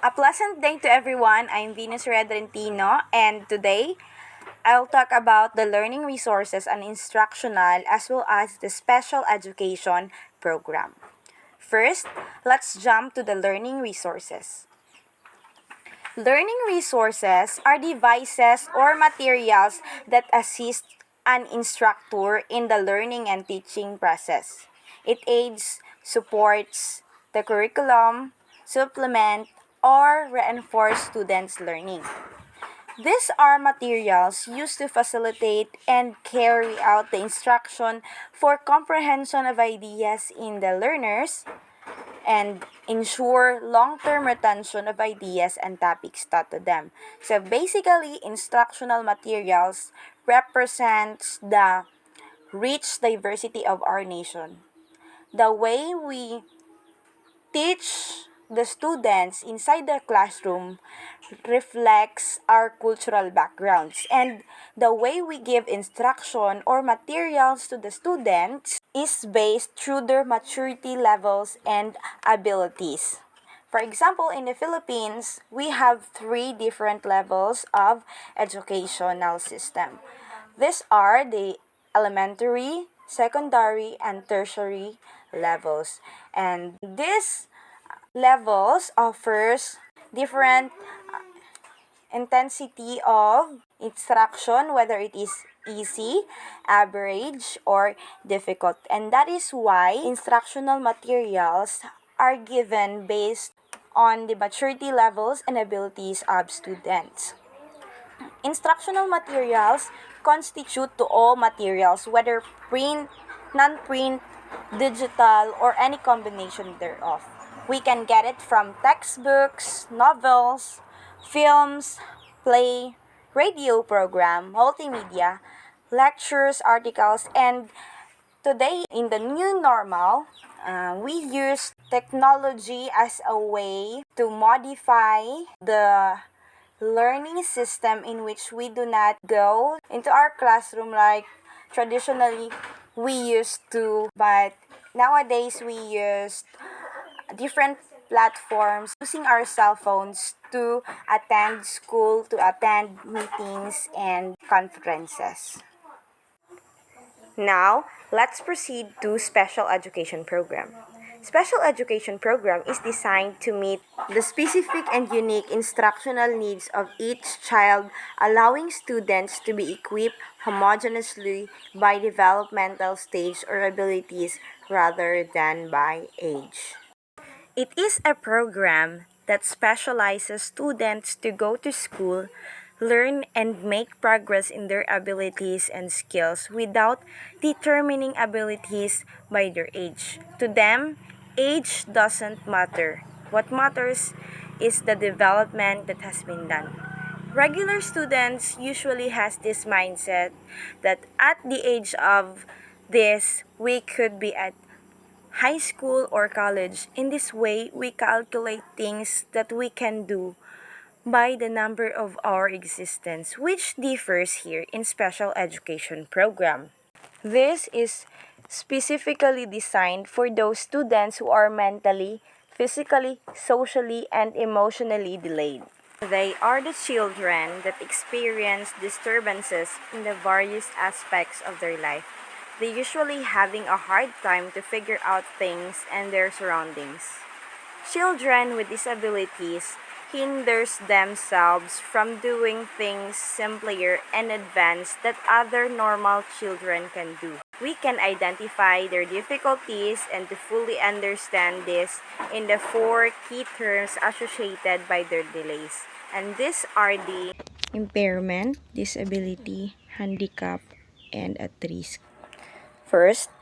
A pleasant day to everyone. I'm Venus Redrentino, and today I'll talk about the learning resources and instructional as well as the special education program. First, let's jump to the learning resources. Learning resources are devices or materials that assist an instructor in the learning and teaching process. It aids, supports the curriculum, supplement, or reinforce students' learning. These are materials used to facilitate and carry out the instruction for comprehension of ideas in the learners and ensure long-term retention of ideas and topics taught to them. So basically, instructional materials represents the rich diversity of our nation. The way we teach the students inside the classroom reflects our cultural backgrounds, and the way we give instruction or materials to the students is based through their maturity levels and abilities. For example, in the Philippines, we have three different levels of educational system. These are the elementary, secondary, and tertiary levels. And these levels offers different intensity of instruction, whether it is easy, average, or difficult. And that is why instructional materials are given based on the maturity levels and abilities of students. Instructional materials constitute to all materials, whether print, non-print, digital, or any combination thereof. We can get it from textbooks, novels, films, play, radio program, multimedia, lectures, articles, and today in the new normal, we use technology as a way to modify the learning system in which we do not go into our classroom like traditionally we used to, but nowadays we use different platforms using our cell phones to attend school, to attend meetings and conferences. Now, let's proceed to special education program. Special education program is designed to meet the specific and unique instructional needs of each child, allowing students to be equipped homogeneously by developmental stage or abilities rather than by age. It is a program that specializes students to go to school, learn, and make progress in their abilities and skills without determining abilities by their age. To them, age doesn't matter. What matters is the development that has been done. Regular students usually has this mindset that at the age of this, we could be at high school or college. In this way, we calculate things that we can do by the number of our existence, which differs here in special education program. This is specifically designed for those students who are mentally, physically, socially, and emotionally delayed. They are the children that experience disturbances in the various aspects of their life. They usually having a hard time to figure out things and their surroundings. Children with disabilities hinders themselves from doing things simpler and advanced that other normal children can do. We can identify their difficulties and to fully understand this in the four key terms associated by their delays. And these are the impairment, disability, handicap, and at risk. First,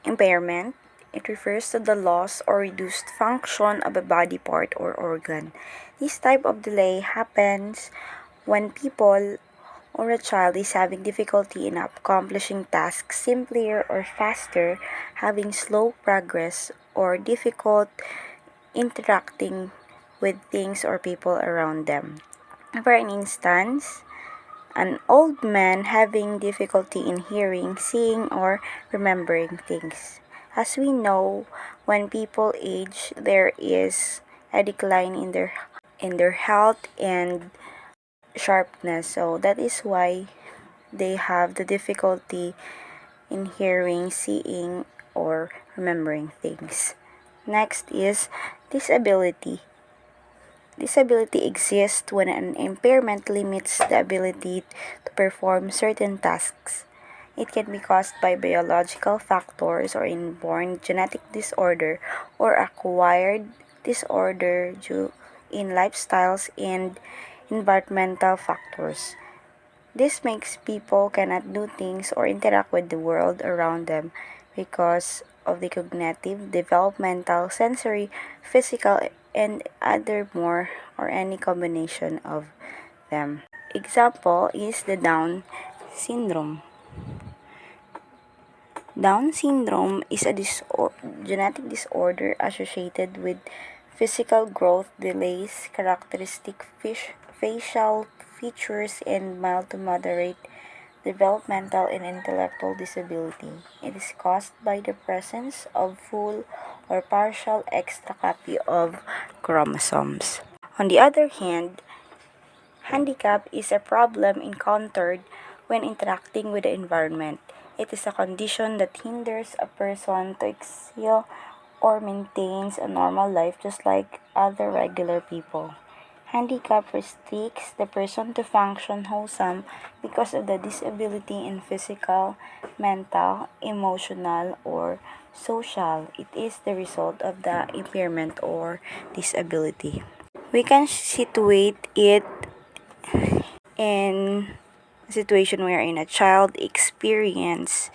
impairment. It refers to the loss or reduced function of a body part or organ. This type of delay happens when people or a child is having difficulty in accomplishing tasks simpler or faster, having slow progress, or difficult interacting with things or people around them. For an instance, an old man having difficulty in hearing, seeing, or remembering things. As we know, when people age, there is a decline in their in their health and sharpness. So that is why they have the difficulty in hearing, seeing, or remembering things. Next is disability. Disability exists when an impairment limits the ability to perform certain tasks. It can be caused by biological factors or inborn genetic disorder or acquired disorder due in lifestyles and environmental factors. This makes people cannot do things or interact with the world around them because of the cognitive, developmental, sensory, physical, and other more or any combination of them. Example is the Down syndrome. Down syndrome is a genetic disorder associated with physical growth delays, characteristic facial features, and mild to moderate developmental and intellectual disability. It is caused by the presence of full or partial extra copy of chromosomes. On the other hand, handicap is a problem encountered when interacting with the environment. It is a condition that hinders a person to excel or maintains a normal life just like other regular people. Handicap restricts the person to function wholesome because of the disability in physical, mental, emotional, or social. It is the result of the impairment or disability. We can situate it in a situation wherein a child experienced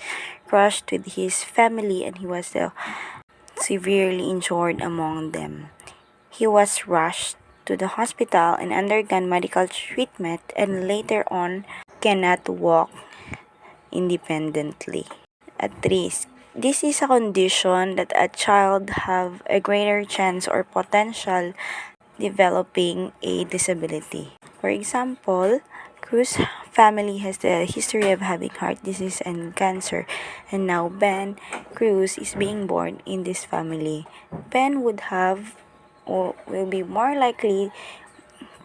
crushed with his family and he was severely injured among them. He was rushed to the hospital and undergone medical treatment and later on cannot walk independently. At risk. This is a condition that a child have a greater chance or potential developing a disability. For example, Cruz family has the history of having heart disease and cancer, and now Ben Cruz is being born in this family. Ben would have or will be more likely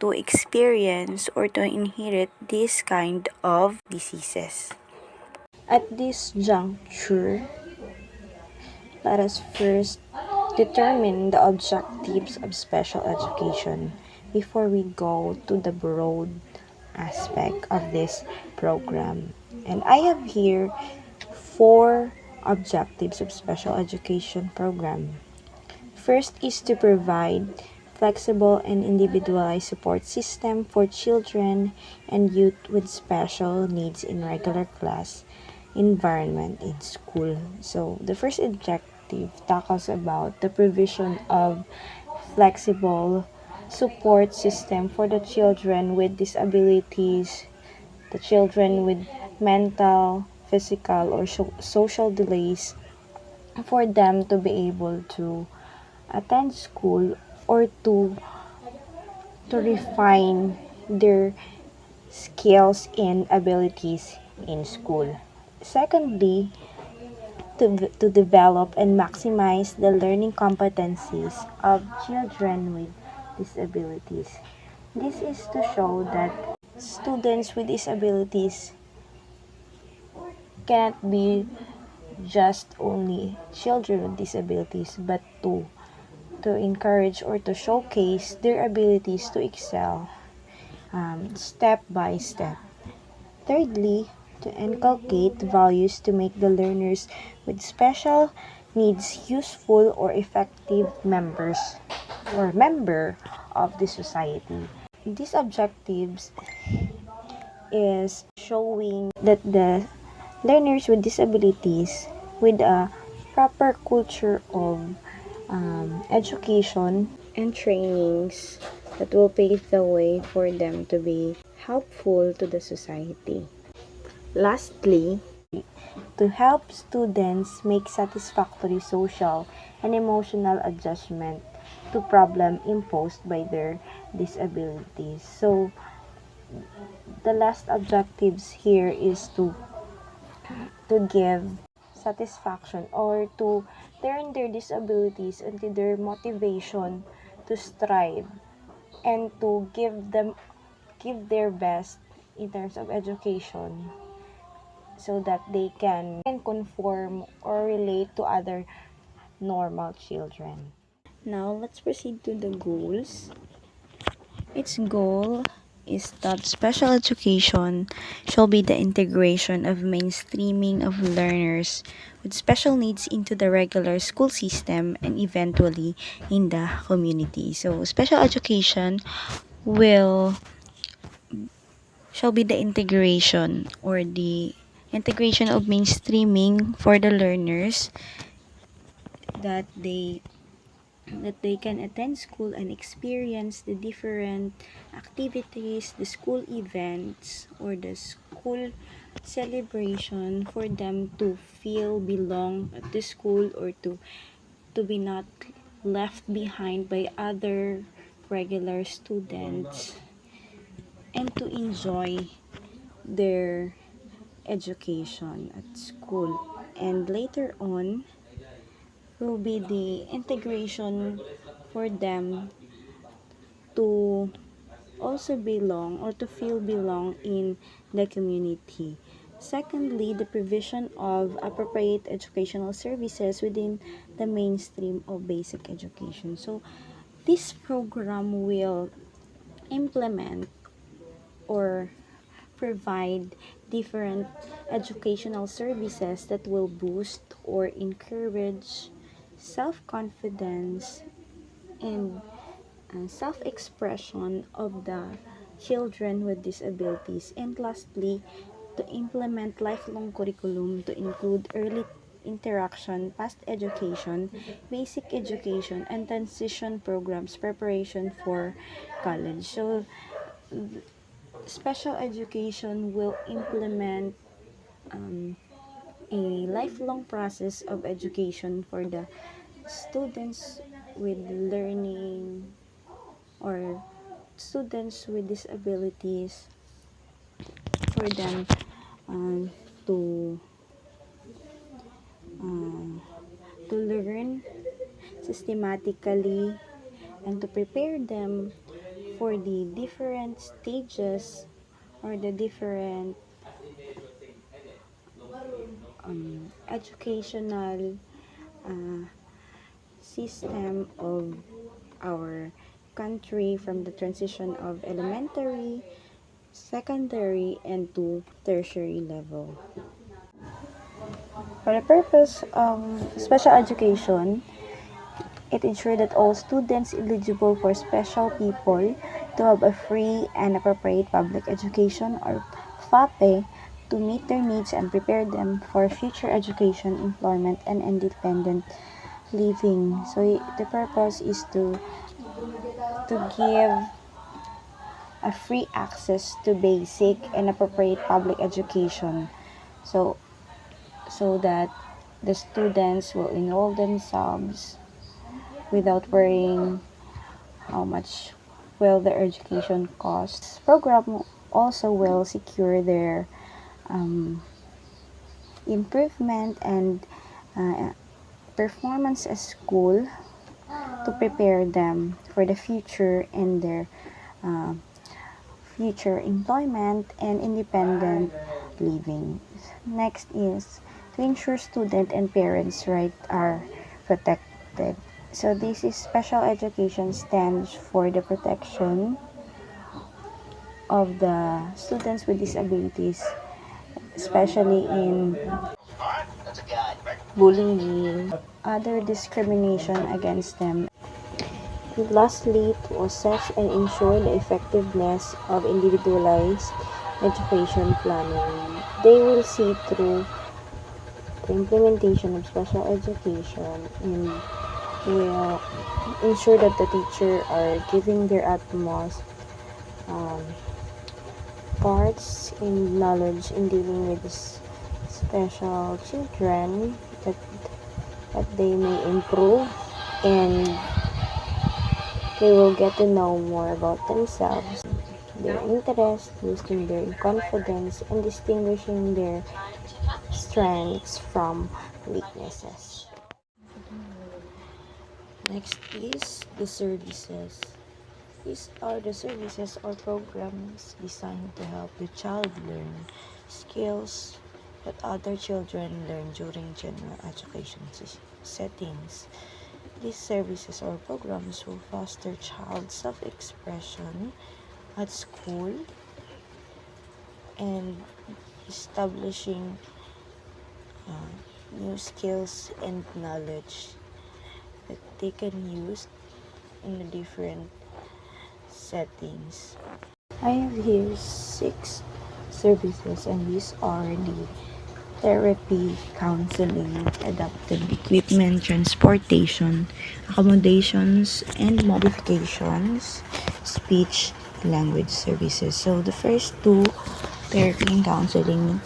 to experience or to inherit this kind of diseases. At this juncture, let us first determine the objectives of special education before we go to the broad aspect of this program. And I have here four objectives of special education program. First is to provide flexible and individualized support system for children and youth with special needs in regular class environment in school. So the first objective tackles about the provision of flexible support system for the children with disabilities, the children with mental, physical, or social delays for them to be able to attend school or to refine their skills and abilities in school. Secondly, to develop and maximize the learning competencies of children with disabilities. This is to show that students with disabilities cannot be just only children with disabilities, but to encourage or to showcase their abilities to excel step by step. Thirdly, to inculcate values to make the learners with special needs useful or effective member of the society. These objectives is showing that the learners with disabilities with a proper culture of education and trainings that will pave the way for them to be helpful to the society. Lastly, to help students make satisfactory social and emotional adjustment to problem imposed by their disabilities. So the last objectives here is to give satisfaction or to turn their disabilities into their motivation to strive and to give their best in terms of education so that they can conform or relate to other normal children. Now let's proceed to the goals. Its goal is that special education shall be the integration of mainstreaming of learners with special needs into the regular school system and eventually in the community. So special education will shall be the integration or the integration of mainstreaming for the learners that they can attend school and experience the different activities, the school events, or the school celebration for them to feel belong at the school or to be not left behind by other regular students and to enjoy their education at school. And later on will be the integration for them to also belong or to feel belong in the community. Secondly, the provision of appropriate educational services within the mainstream of basic education. So, this program will implement or provide different educational services that will boost or encourage self-confidence and self-expression of the children with disabilities. And lastly, to implement lifelong curriculum to include early interaction, past education, basic education, and transition programs preparation for college. So special education will implement a lifelong process of education for the students with learning or students with disabilities for them um, to uh, to learn systematically and to prepare them for the different stages or the different educational uh, system of our country from the transition of elementary, secondary, and to tertiary level. For the purpose of special education, it ensures that all students eligible for special people to have a free and appropriate public education or FAPE to meet their needs and prepare them for future education, employment, and independent living. So the purpose is to give a free access to basic and appropriate public education. So that the students will enroll themselves without worrying how much will their education cost. This program also will secure their um, improvement and uh, performance at school to prepare them for the future and their uh, future employment and independent living. Next is to ensure student and parents' rights are protected. So this is special education stands for the protection of the students with disabilities, especially in bullying, other discrimination against them. Lastly, to assess and ensure the effectiveness of individualized education planning. They will see through the implementation of special education and will ensure that the teacher are giving their utmost um, parts in knowledge in dealing with special children that they may improve and they will get to know more about themselves, their interests, boosting their confidence, and distinguishing their strengths from weaknesses. Next is the services. These are the services or programs designed to help the child learn skills that other children learn during general education settings. These services or programs will foster child self-expression at school and establishing new skills and knowledge that they can use in the different settings. I have here 6 services, and these are the therapy, counseling, adaptive equipment, transportation, accommodations and modifications, speech, language services. So the first two, therapy and counseling,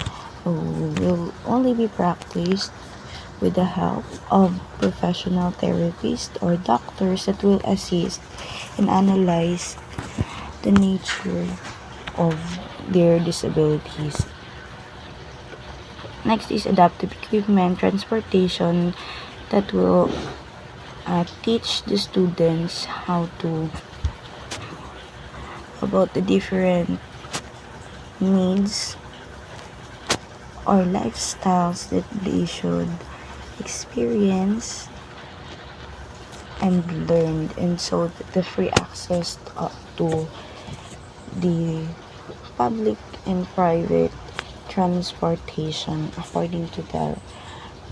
will only be practiced with the help of professional therapists or doctors that will assist and analyze the nature of their disabilities. Next is adaptive equipment, transportation, that will teach the students how to about the different needs or lifestyles that they should experience and learn, and so the free access to the public and private transportation according to the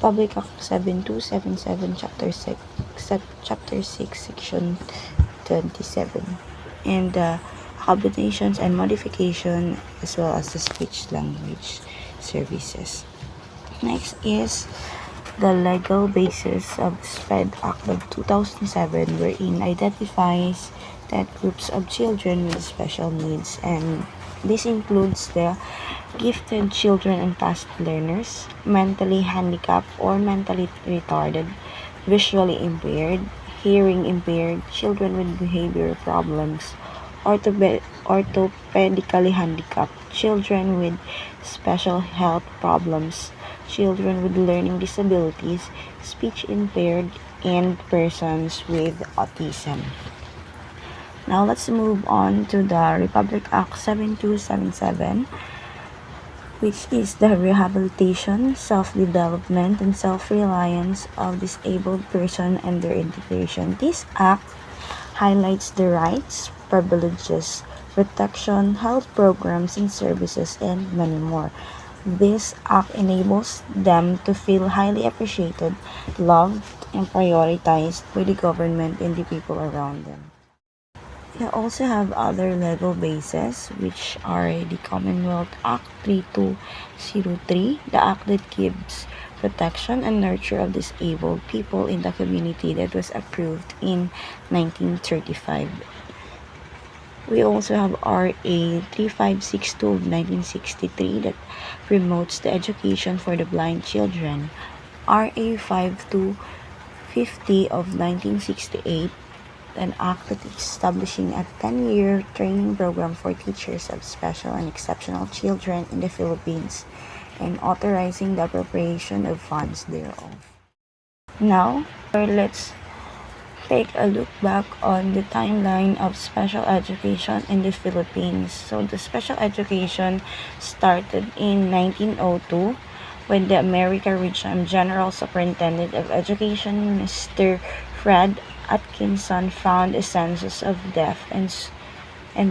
Public Act 7277 Chapter 6 Section 27, and the combinations and modification as well as the speech language services. Next is the legal basis of the SPED Act of 2007, wherein identifies that groups of children with special needs, and this includes the gifted children and fast learners, mentally handicapped or mentally retarded, visually impaired, hearing impaired, children with behavior problems, orthopedically handicapped, children with special health problems, children with learning disabilities, speech impaired, and persons with autism. Now let's move on to the Republic Act 7277, which is the rehabilitation, self-development, and self-reliance of disabled person and their integration. This act highlights the rights, privileges, protection, health programs and services, and many more. This act enables them to feel highly appreciated, loved, and prioritized by the government and the people around them. We also have other legal bases, which are the Commonwealth Act 3203, the act that gives protection and nurture of disabled people in the community, that was approved in 1935. We also have RA 3562 of 1963 that promotes the education for the blind children. RA 5250 of 1968, an act that is establishing a 10-year training program for teachers of special and exceptional children in the Philippines and authorizing the appropriation of funds thereof. Now, let's take a look back on the timeline of special education in the Philippines. So the special education started in 1902 when the America Region General Superintendent of Education, Mr. Fred Atkinson, found a census of deaf and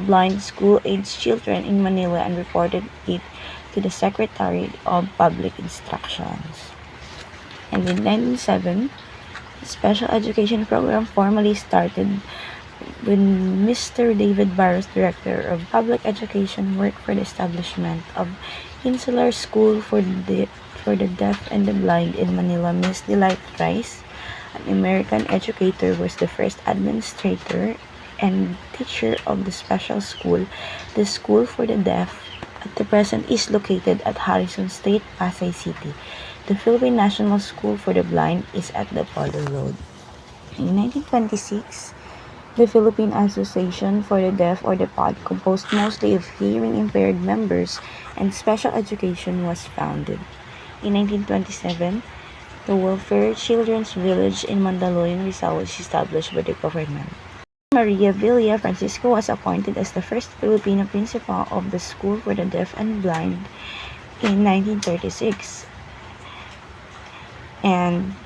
blind school-aged children in Manila and reported it to the Secretary of Public Instructions. And in 1907, the special education program formally started when Mr. David Barros, Director of Public Education, worked for the establishment of Insular School for the Deaf and the Blind in Manila. Miss Delight Rice, an American educator, was the first administrator and teacher of the special school. The School for the Deaf at the present is located at Harrison Street, Pasay City. The Philippine National School for the Blind is at the Polo Road. In 1926, the Philippine Association for the Deaf, or the POD, composed mostly of hearing-impaired members and special education, was founded. In 1927, the Welfare Children's Village in Mandaluyong, Rizal was established by the government. Maria Villa Francisco was appointed as the first Filipino principal of the School for the Deaf and Blind in 1936. And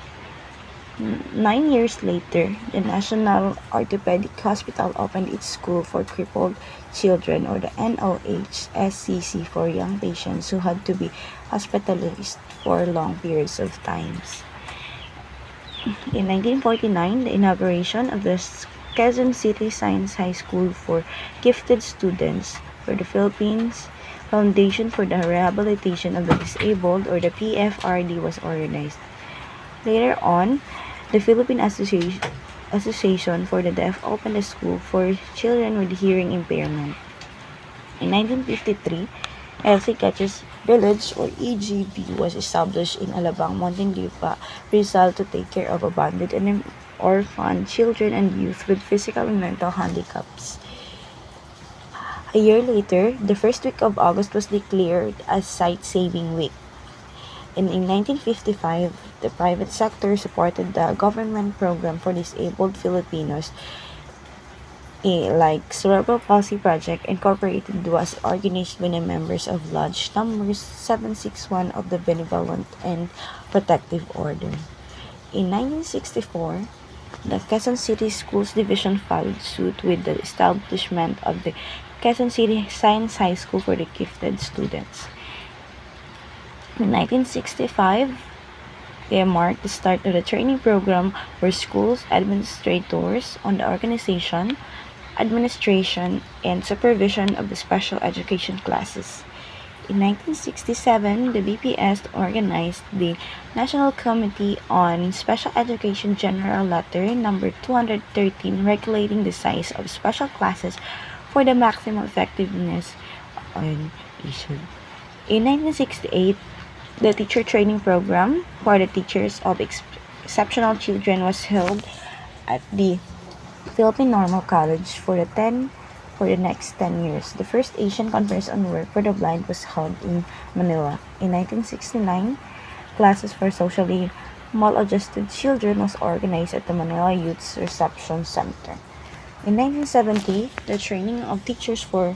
9 years later, the National Orthopedic Hospital opened its School for Crippled Children, or the NOHSCC, for young patients who had to be hospitalized for long periods of times. In 1949, the inauguration of the Quezon City Science High School for Gifted Students for the Philippines Foundation for the Rehabilitation of the Disabled, or the PFRD, was organized. Later on, the Philippine Association for the Deaf opened a school for children with hearing impairment. In 1953, Elsie Catches Village, or EGV, was established in Alabang, Muntinlupa, Rizal, to take care of abandoned and orphaned children and youth with physical and mental handicaps. A year later, the first week of August was declared as Sight Saving Week. And in 1955, the private sector supported the government program for disabled Filipinos, like Cerebral Palsy Project Incorporated, was organized by the members of Lodge Numbers 761 of the Benevolent and Protective Order. In 1964, the Quezon City Schools Division followed suit with the establishment of the Quezon City Science High School for the Gifted Students. In 1965, they marked the start of the training program for schools administrators on the organization, administration, and supervision of the special education classes. In 1967, the BPS organized the National Committee on Special Education General Letter number 213, regulating the size of special classes for the maximum effectiveness on issue. In 1968, the teacher training program for the teachers of exceptional children was held at the Philippine Normal College for the next 10 years. The first Asian Conference on Work for the Blind was held in Manila. In 1969, classes for socially maladjusted children was organized at the Manila Youth Reception Center. In 1970, the training of teachers for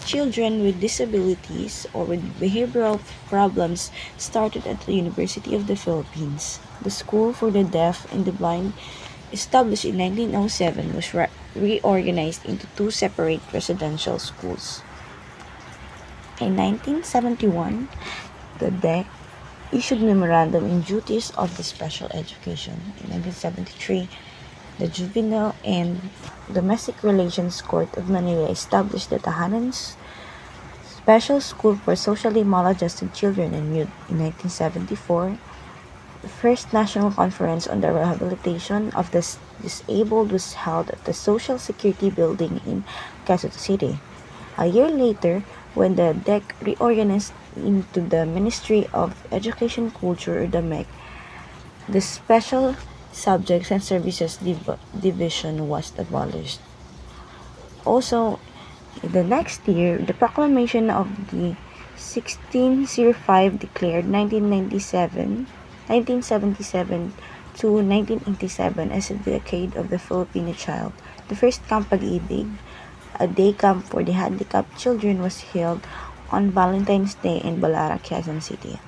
children with disabilities or with behavioral problems started at the University of the Philippines. The School for the Deaf and the Blind, established in 1907, was reorganized into two separate residential schools. In 1971, the DEC issued Memorandum in Duties of the Special Education. In 1973, the Juvenile and Domestic Relations Court of Manila established the Tahanan's Special School for Socially Maladjusted Children and Youth. In 1974, the first National Conference on the Rehabilitation of the Disabled was held at the Social Security Building in Quezon City. A year later, when the DEC reorganized into the Ministry of Education Culture, or the MEC, the Special Subjects and Services Division was abolished. Also, the next year, the proclamation of the 1605 declared 1977 to 1987 as a decade of the Filipino child. The first Camp Pag-ibig, a day camp for the handicapped children, was held on Valentine's Day in Balara, Quezon City.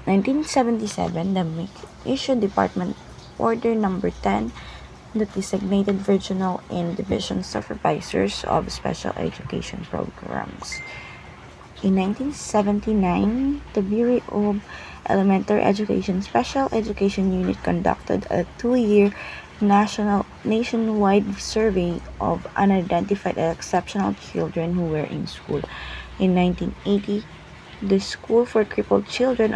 1977, the MEC issued Department Order Number 10 that designated regional and division supervisors of special education programs. In 1979, the Bureau of Elementary Education Special Education Unit conducted a 2-year nationwide survey of unidentified exceptional children who were in school. In 1980, the School for Crippled Children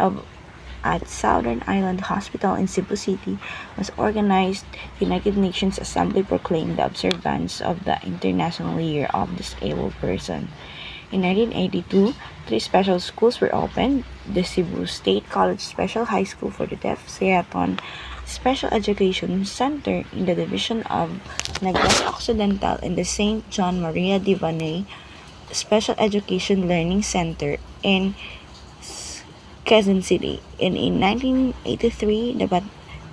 at Southern Island Hospital in Cebu City was organized. The United Nations Assembly proclaimed the observance of the International Year of Disabled Person. In 1982, 3 special schools were opened: the Cebu State College Special High School for the Deaf, Seaton Special Education Center in the division of Negros Occidental, and the St. John Maria Vianney Special Education Learning Center in Quezon City. And in 1983, the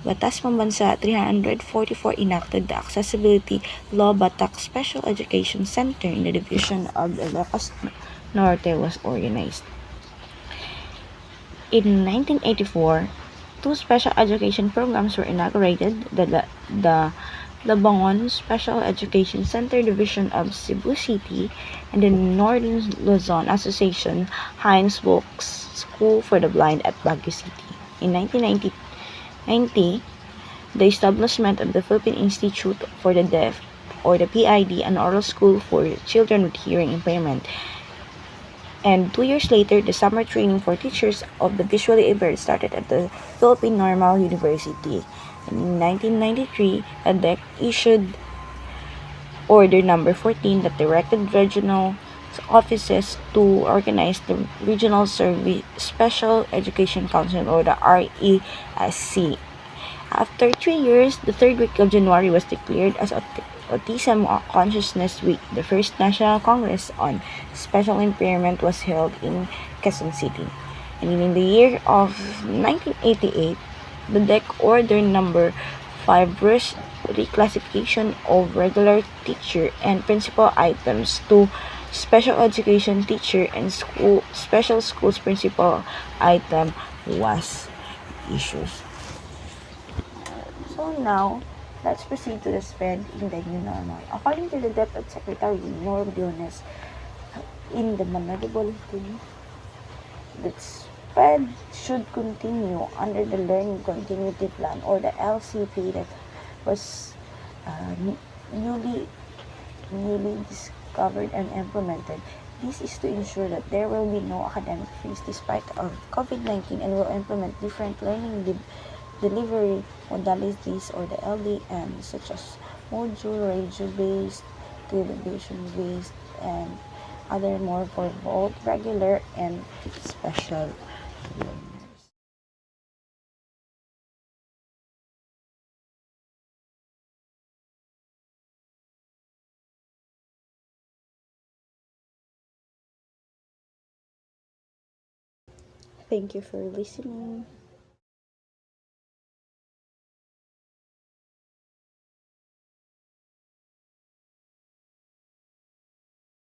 Batas Pambansa 344 enacted the Accessibility Law Batak Special Education Center in the division of Ilocos Norte was organized. In 1984, two special education programs were inaugurated: the Labangon Special Education Center Division of Cebu City and the Northern Luzon Association Heinz Wilkes School for the Blind at Baguio City. In 1990, the establishment of the Philippine Institute for the Deaf, or the PID, an oral school for children with hearing impairment. And 2 years later, the summer training for teachers of the visually impaired started at the Philippine Normal University. In 1993, a DEC issued Order Number 14 that directed regional offices to organize the Regional Service Special Education Council, or the RESC. After 3 years, the third week of January was declared as Autism Consciousness Week. The first National Congress on Special Impairment was held in Quezon City. And in the year of 1988, the DEC Order Number 5 reclassification of regular teacher and principal items to special education teacher and special schools principal item was issued. So now, let's proceed to the spread in the new normal. According to the DepEd Secretary Norm Diones, in the Manila Bulletin, the spread should continue under the Learning Continuity Plan, or the LCP, that was uh, newly discovered and implemented. This is to ensure that there will be no academic freeze despite of COVID-19, and will implement different learning delivery modalities, or the LDM, such as module, radio-based, television-based, and other more for both regular and special learners. Thank you for listening.